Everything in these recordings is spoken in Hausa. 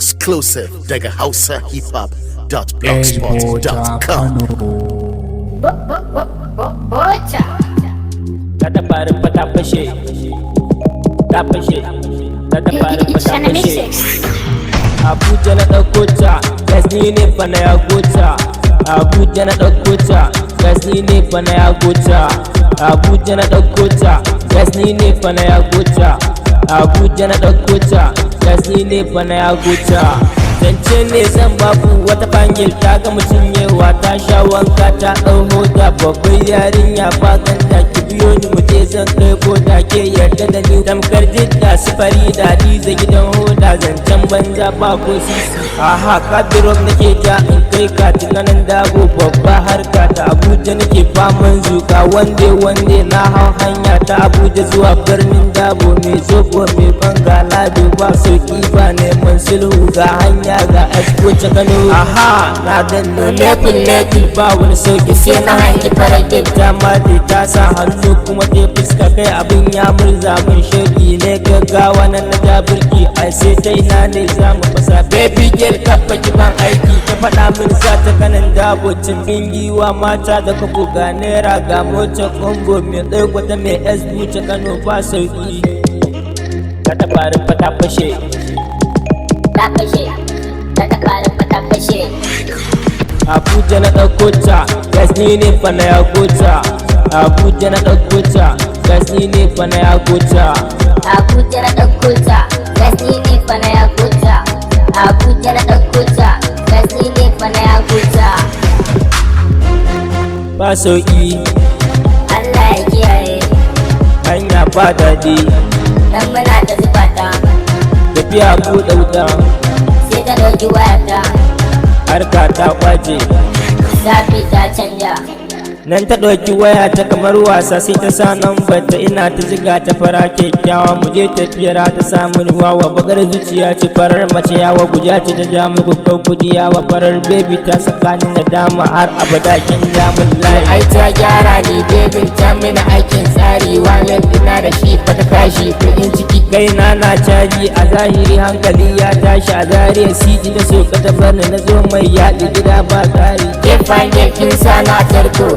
Exclusive daga hausahiphop.blogspot.com. Kata fara fata fashe, ta fashe, kata fara fata fashe. Abuja na ɗauko ta, gasni ne fa na ya gota. Abuja na ɗauko ta, gasni ne fa na ya gota. Abuja na ɗauko ta, gasni ne fa na ya gota. Abuja na ɗauko ta, gasni ne fa na ya gota. Zance ne zan babu wata bangil ta ga mutum yewa ta sha wanka ta ɗau hoda babbar yarinya ba ganta ki biyo ni mu je zan kai koda ke yarda da ni tamkar jidda sifari da diza gidan hoda zancen banza ba ko sisi aha kadirop nake ja in kai ka tunanin dago babba harka ta Abuja nake faman zuka wande na hau hanya ta Abuja zuwa birnin dabo mai zobo mai banga lado ba sauki ba neman sulhu ga hanya ga asibiti Kano aha na danno level ba wani sauki sai na hangi farar ta mati ta sa hannu kuma ta fuska kai abin ya murza mun shauki ne gaggawa nan na ta birki ai sai ta ina ne za mu fasa baby girl kafa kiban aiki ta faɗa min za ta kanan dabo cimbin giwa mata da kafo ga naira ga mota kombo mai ɗauko ta mai asibiti Kano ba sauki ka ta farin fata fashe ta fashe Abuja na ɗauko ta, gasni ne fa na ya gota. Abuja na ɗauko ta, gasni ne fa na ya gota. Abuja na ɗauko ta, gasni ne fa na ya gota. Abuja na ɗauko ta, gasni ne fa na ya gota. Ba sauƙi, Allah ya kiyaye, hanya ba daɗi. dan muna da zubata, Tafiya buɗe wuta, sai ta ɗauki wayata, harka ta ƙwace. zafi ta canja. Nan ta ɗauki waya ta kamar wasa sai ta sa nambar ta ina ta ziga ta fara kyakkyawa mu je tafiyar ta samu wawa bagar zuciya ce farar mace yawa guja ce ta ja mu babbar kudi yawa farar baby ta saka ni na dama har abada kin ja mun layi ai ta gyara ni baby ta mini aikin tsari wallet ina da shi fa ta kashi kudin ciki kaina na caji a zahiri hankali ya tashi a zariya siji da so ka tabar na zo mai yaɗi gida ba tsari ke fange kin sana tarko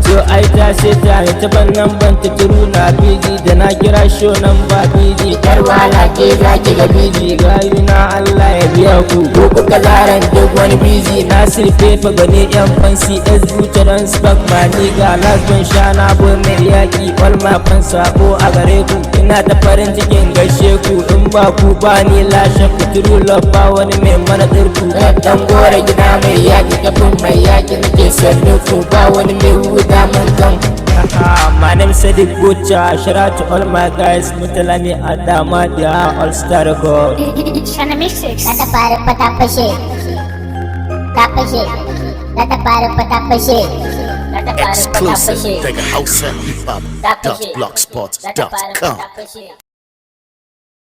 so ai ta sai ta ne ta ban nan ban ta turu na biji da na kira show nan ba biji kar wala ke zaki ga biji gayu na Allah ya biya ku ko kuka laran duk wani biji na sirfe fa gane yan fansi as buta spark mani ga lasban shana bo mai yaki all my fans sako a gare ku ina ta farin cikin gaishe ku in ba ku ba ni lashe ku turu love ba wani mai mana dirku dan gore gida mai yaki kafin mai yaki nake sannu ku ba wani mai huda mun kan my name is Sadiq Butcha. Shout out to all my guys Mutalani Adama dia all star record Shana Mixix. Ta fara fata fashe, ta fashe, ta fara fata fashe, Exclusive daga hausahiphop.blogspot.com.